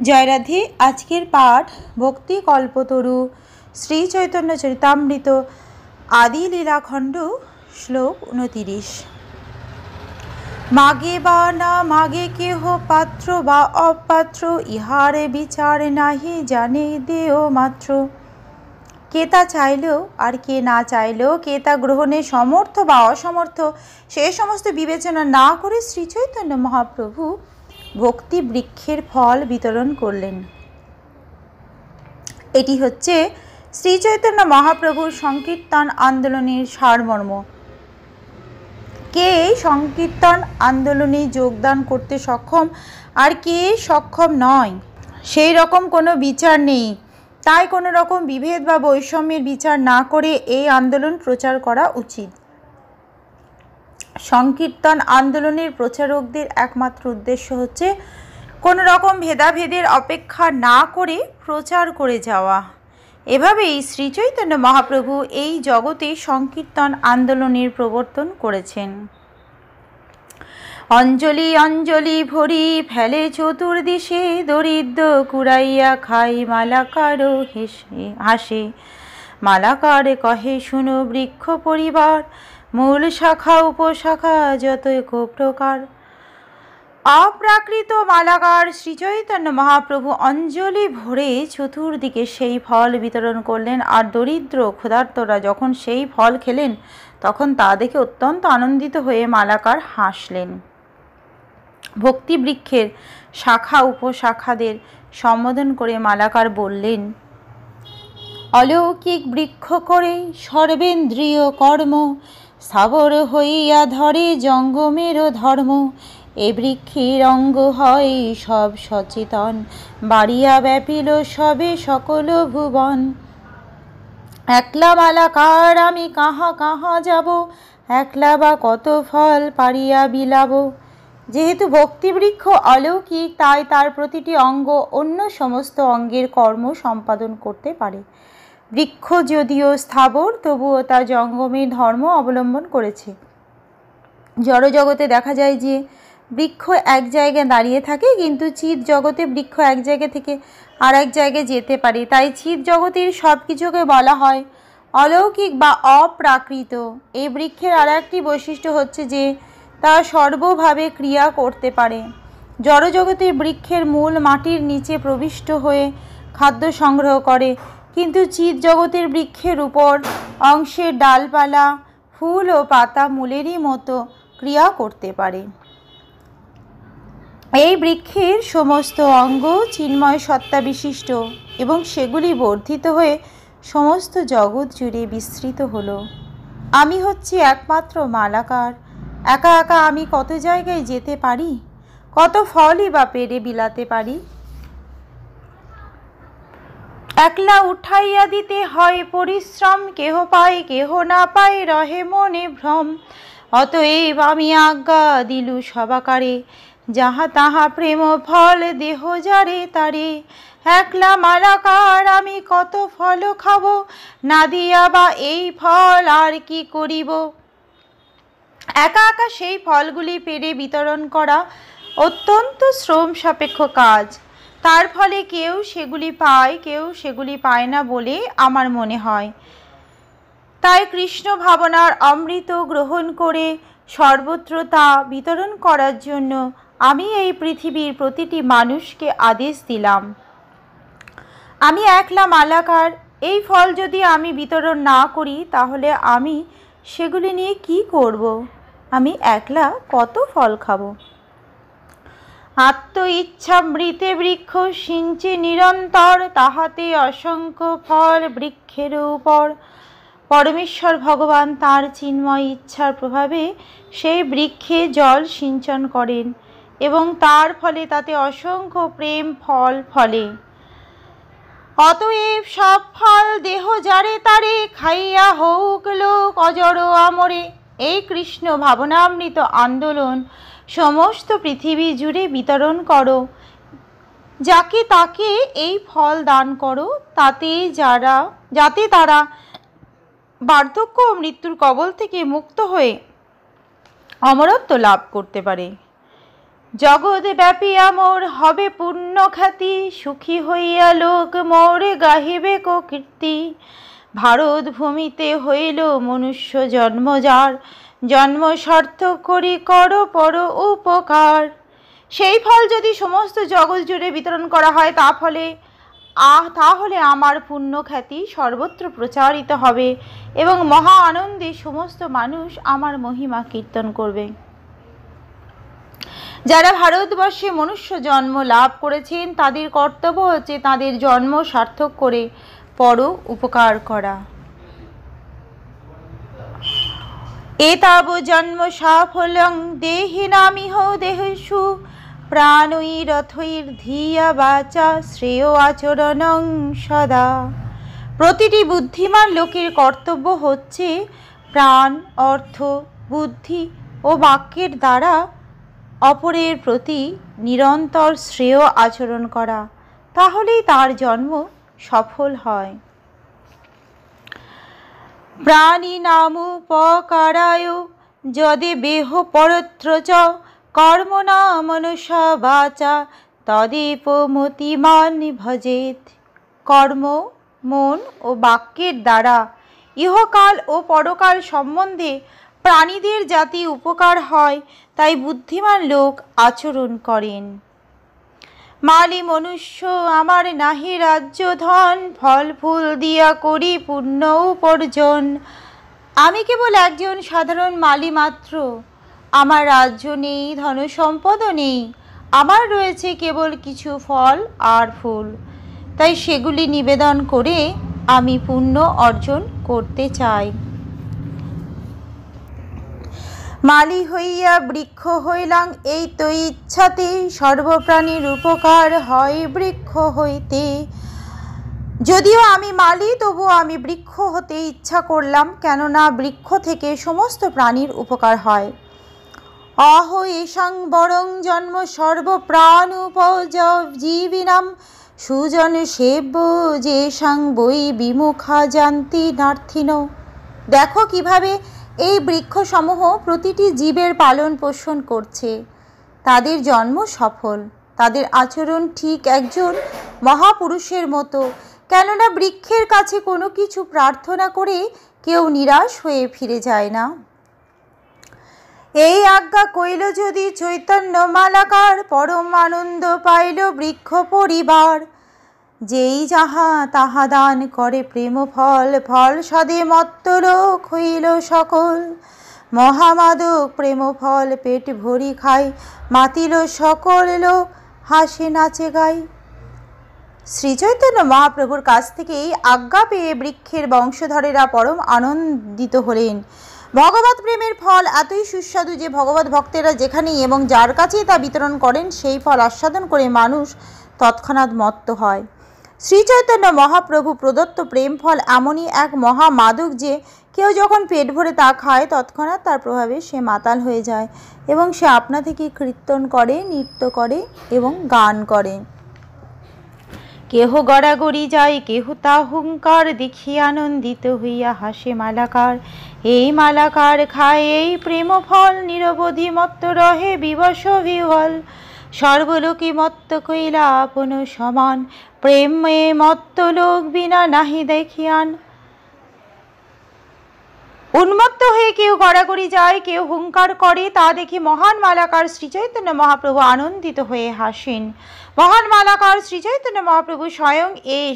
জয় রাধে। আজকের পাঠ ভক্তি কল্পতরু শ্রী চৈতন্য চরিতামৃত আদি লীলাখণ্ড শ্লোক 29। মাগে বা না মাগে কেহ পাত্র বা অপাত্র, ইহারে বিচার নাহি জানে দেও মাত্র। কে তা চাইলেও আর কে না চাইলেও, কে তা গ্রহণে সমর্থ বা অসমর্থ, সে সমস্ত বিবেচনা না করে শ্রী চৈতন্য মহাপ্রভু ভক্তি বৃক্ষের ফল বিতরণ করলেন। এটি হচ্ছে শ্রী চৈতন্য মহাপ্রভুর সংকীর্তন আন্দোলনের সারমর্ম। কে সংকীর্তন আন্দোলনে যোগদান করতে সক্ষম আর কে সক্ষম নয়, সেই রকম কোনো বিচার নেই। তাই কোনো রকম বিভেদ বা বৈষম্যের বিচার না করে এই আন্দোলন প্রচার করা উচিত। সংকীর্তন আন্দোলনের প্রচারকদের একমাত্র উদ্দেশ্য হচ্ছে কোনো রকম ভেদাভেদের অপেক্ষা না করে প্রচার করে যাওয়া। এভাবেই শ্রী চৈতন্য মহাপ্রভু এই জগতে সংকীর্তন আন্দোলনের প্রবর্তন করেছেন। অঞ্জলি অঞ্জলি ভরি ফেলে চতুর্দিশে, দরিদ্র কুড়াইয়া খাই মালাকারও হাসে। মালাকার কহে শুনো বৃক্ষ পরিবার, মূল শাখা উপশাখা যত এক প্রকার। অপ্রাকৃত মালাকার শ্রী চৈতন্য মহাপ্রভু অঞ্জলি ভরে চতুর্দিকে সেই ফল বিতরণ করলেন। আর দরিদ্র ক্ষুধার্তরা যখন সেই ফল খেলেন তখন তা দেখে অত্যন্ত আনন্দিত হয়ে মালাকার হাসলেন। ভক্তি বৃক্ষের শাখা উপশাখাদের সম্বোধন করে মালাকার বললেন, অলৌকিক বৃক্ষ করে সর্বেন্দ্রিয় কর্ম, স্থাবর হইয়া ধরে জঙ্গমেরও ধর্ম। এ বৃক্ষের অঙ্গ হয় সব সচেতন, বাড়িয়া ব্যাপিল সবে সকল ভুবন। একলা মালাকার আমি কাহা কাহা যাব, একলা বা কত ফল পারিয়া বিলাব। যেহেতু ভক্তিবৃক্ষ অলৌকিক, তাই তার প্রতিটি অঙ্গ অন্য সমস্ত অঙ্গের কর্ম সম্পাদন করতে পারে। বৃক্ষ যদিও স্থাবর, তবুও তা জঙ্গমের ধর্ম অবলম্বন করেছে। জড়জগতে দেখা যায় যে বৃক্ষ এক জায়গায় দাঁড়িয়ে থাকে, কিন্তু চিৎ জগতে বৃক্ষ এক জায়গা থেকে আর এক জায়গায় যেতে পারে। তাই চিৎ জগতের সব কিছুকে বলা হয় অলৌকিক বা অপ্রাকৃত। এই বৃক্ষের আর একটি বৈশিষ্ট্য হচ্ছে যে তা সর্বভাবে ক্রিয়া করতে পারে। জড়জগতে বৃক্ষের মূল মাটির নিচে প্রবিষ্ট হয়ে খাদ্য সংগ্রহ করে, কিন্তু চিৎ জগতের বৃক্ষের উপর অংশের ডালপালা, ফুল ও পাতা মূলেরই মতো ক্রিয়া করতে পারে। এই বৃক্ষের সমস্ত অঙ্গ চিন্ময় সত্তা বিশিষ্ট এবং সেগুলি বর্ধিত হয়ে সমস্ত জগৎ জুড়ে বিস্তৃত হলো। আমি হচ্ছি একমাত্র মালাকার। একা একা আমি কত জায়গায় যেতে পারি, কত ফলই বা পেড়ে বিলাতে পারি। একলা উঠাইয়া দিতে হয় পরিশ্রম, কেহ পায় কেহ না পায় রহে মনে ভ্রম। অতএব আমি আজ্ঞা দিলু সবাকারে, যাহা তাহা প্রেম ফল দেহ যারে তারে। একলা মালাকার আমি কত ফল খাব, না দিয়া বা এই ফল আর কি করিব। একা একা সেই ফলগুলি পেড়ে বিতরণ করা অত্যন্ত শ্রম সাপেক্ষ কাজ। তার ফলে কেউ সেগুলি পায়, কেউ সেগুলি পায় না বলে আমার মনে হয়। তাই কৃষ্ণ ভাবনার অমৃত গ্রহণ করে সর্বত্র তা বিতরণ করার জন্য আমি এই পৃথিবীর প্রতিটি মানুষকে আদেশ দিলাম। আমি একলা মালাকার, এই ফল যদি আমি বিতরণ না করি তাহলে আমি সেগুলি নিয়ে কি করব? আমি একলা কত ফল খাবো? আত্ম ইচ্ছা মৃতে বৃক্ষ সিঞ্চে নিরন্তর, তাহাতে অসংখ্য ফল বৃক্ষের উপর। পরমেশ্বর ভগবান তার চিন্ময় ইচ্ছার প্রভাবে সেই বৃক্ষে জল সিঞ্চন করেন এবং তার ফলে তাতে অসংখ্য প্রেম ফল ফলে। অতএব সব ফল দেহ যারে তারে, খাইয়া হোক লোক অজড় আমরে। এই কৃষ্ণ ভাবনামৃত আন্দোলন সমস্ত পৃথিবী জুড়ে বিতরণ করো। যাকে তাকে এই ফল দান করো, যাতে তারা বার্ধক্য ও মৃত্যুর কবল থেকে মুক্ত হয়ে অমরত্ব লাভ করতে পারে। জগৎ ব্যাপিয়া মোর হবে পূর্ণ খ্যাতি, সুখী হইয়া লোক মোরে গাহিবে কীর্তি। ভারত ভূমিতে হইল মনুষ্য জন্ম যার, জন্ম সার্থক করি কর পর উপকার। সেই ফল যদি সমস্ত জগৎ জুড়ে বিতরণ করা হয় তাহলে আমার পুণ্য খ্যাতি সর্বত্র প্রচারিত হবে এবং মহা আনন্দে সমস্ত মানুষ আমার মহিমা কীর্তন করবে। যারা ভারতবর্ষে মনুষ্য জন্ম লাভ করেছেন তাদের কর্তব্য হচ্ছে তাদের জন্ম সার্থক করে পর উপকার করা। এতাব জন্ম সাফল্যং দেহিনামিহ দেহসু, প্রাণৈরথৈর ধিয়া বাচা শ্রেয় আচরণং সদা। প্রতিটি বুদ্ধিমান লোকের কর্তব্য হচ্ছে প্রাণ, অর্থ, বুদ্ধি ও বাক্যের দ্বারা অপরের প্রতি নিরন্তর শ্রেয় আচরণ করা, তাহলেই তার জন্ম সফল হয়। প্রাণী নামুপকারায় যদে বেহ পরত্র চ, কর্ম না মনসা বাচা তদেব মতিমান ভজেত। কর্ম, মন ও বাক্যের দ্বারা ইহকাল ও পরকাল সম্বন্ধে প্রাণীদের যাতে উপকার হয় তাই বুদ্ধিমান লোক আচরণ করেন। মালি মনুষ্য আমার নাহি রাজ্য ধন, ফল ফুল দিয়া করি পুণ্য উপার্জন। আমি কেবল একজন সাধারণ মালি মাত্র, আমার রাজ্য নেই, ধনসম্পদও নেই, আমার রয়েছে কেবল কিছু ফল আর ফুল, তাই সেগুলি নিবেদন করে আমি পুণ্য অর্জন করতে চাই। মালি হইয়া বৃক্ষ হইলাম এই তো ইচ্ছাতে, সর্বপ্রাণীর উপকার হয় বৃক্ষ হইতে। যদিও আমি মালি তবু আমি বৃক্ষ হতে ইচ্ছা করলাম, কেননা বৃক্ষ থেকে সমস্ত প্রাণীর উপকার হয়। অহ এষাং বরং জন্ম সর্বপ্রাণ উপজীবিনাম, সুজন সেব্য যেষাং বৈ বিমুখা জান্তি নার্থিন। দেখো কিভাবে এই বৃক্ষসমূহ প্রতিটি জীবের পালন পোষণ করছে, তাদের জন্ম সফল, তাদের আচরণ ঠিক একজন মহাপুরুষের মতো, কেননা বৃক্ষের কাছে কোনো কিছু প্রার্থনা করে কেউ নিরাশ হয়ে ফিরে যায় না। এই আজ্ঞা কইল যদি চৈতন্য মালাকার, পরম আনন্দ পাইল বৃক্ষ পরিবার। যেই যাহা তাহা দান করে প্রেম ফল, ফল সাদে মত্ত লোক হইল সকল। মহামাদক প্রেম ফল পেট ভরি খাই, মাতিল সকল লোক হাসে নাচে গাই। শ্রীচৈতন্য মহাপ্রভুর কাছ থেকে এই আজ্ঞা পেয়ে বৃক্ষের বংশধরেরা পরম আনন্দিত হলেন। ভগবত প্রেমের ফল এতই সুস্বাদু যে ভগবত ভক্তেরা যেখানেই এবং যার কাছেই তা বিতরণ করেন সেই ফল আস্বাদন করে মানুষ তৎক্ষণাৎ মত্ত হয়। শ্রীচৈতন্য মহাপ্রভু প্রদত্ত প্রেম ফল এমনই এক মহামাদক যে কেউ যখন পেট ভরে তা খায় তৎক্ষণাৎ তার প্রভাবে সে মাতাল হয়ে যায় এবং সে আপনা থেকে কীর্তন করে, নৃত্য করে এবং গান করে। কেহ গড়াগড়ি যায়, কেহ তা হুঙ্কার দেখি আনন্দিত হইয়া হাসে মালাকার। এই মালাকার খায় এই প্রেম ফল, নিরবধি মত্ত রহে বিবশ বিহল। সর্বলোকে মত্ত কইলা আপন সমান, প্রেমে মত্ত লোক বিনা নাহি দেখিয়ান। উন্মত্ত হয়ে কেউ গড়াগড়ি যায়, কেউ হুঙ্কার করে, তা দেখে মহান মালাকার শ্রীচৈতন্য মহাপ্রভু আনন্দিত হয়ে হাসেন। মহান মালাকার শ্রীচৈতন্য মহাপ্রভু স্বয়ং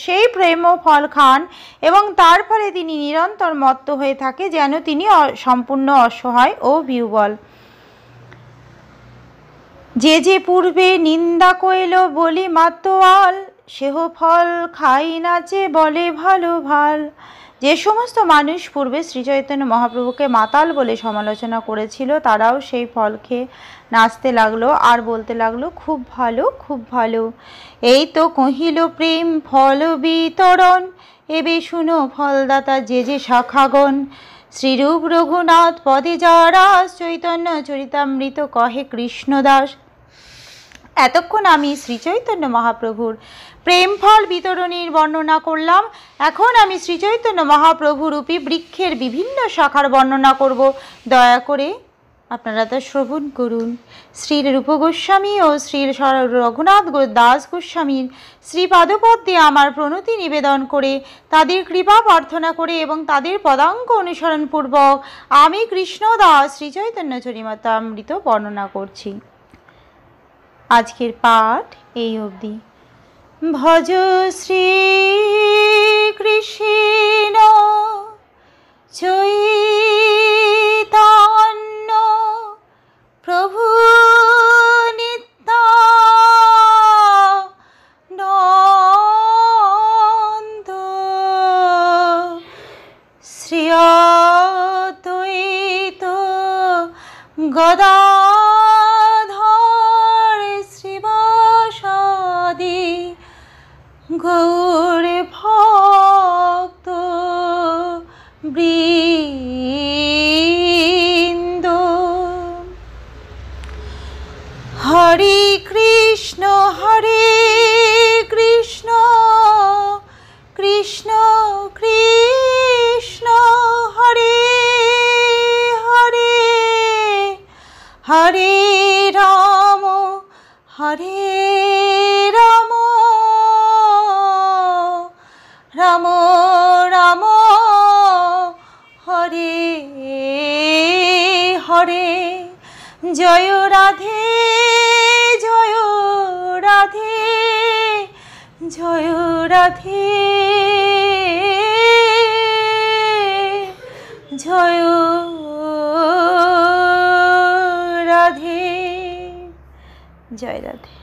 সেই প্রেম ফল খান এবং তার ফলে তিনি নিরন্তর মত্ত হয়ে থাকে, যেন তিনি সম্পূর্ণ অসহায় ও বিহ্বল। যে যে পূর্বে নিন্দা কইল বলি মাতোয়াল, সেহ ফল খাই নাচে বলে ভালো ভাল। যে সমস্ত মানুষ পূর্বে শ্রীচৈতন্য মহাপ্রভুকে মাতাল বলে সমালোচনা করেছিল তারাও সেই ফল খেয়ে নাচতে লাগলো আর বলতে লাগলো খুব ভালো, খুব ভালো। এই তো কহিল প্রেম ফল বিতরণ, এবে শুনো ফলদাতা যে যে শাখাগণ। শ্রীরূপ রঘুনাথ পদে যারা, চৈতন্য চরিতামৃত কহে কৃষ্ণদাস। এতক্ষণ আমি শ্রীচৈতন্য মহাপ্রভুর প্রেম ফল বিতরণের বর্ণনা করলাম, এখন আমি শ্রীচৈতন্য মহাপ্রভু রূপী বৃক্ষের বিভিন্ন শাখার বর্ণনা করব। দয়া করে আপনারা তা শ্রবণ করুন। শ্রী রূপ গোস্বামী ও শ্রী রঘুনাথ দাস গোস্বামীর শ্রীপাদপদ্মে আমার প্রণতি নিবেদন করে, তাদের কৃপা প্রার্থনা করে এবং তাদের পদাঙ্ক অনুসরণপূর্বক আমি কৃষ্ণদাস শ্রীচৈতন্য চরিতামৃত বর্ণনা করছি। আজকের পাঠ এই অবধি। ভজ শ্রী কৃষ্ণ চৈতন্য প্রভু নিত্যানন্দ শ্রী অদ্বৈত গদাধর শ্রীবাসাদি গৌর ভক্ত বৃন্দ। হরে কৃষ্ণ কৃষ্ণ কৃষ্ণ হরে হরে, হরে রাম রাম রাম হরে হরে। জয় রাধে জয় রাধে জয় রাধে জয় রাধে জয় রাধে।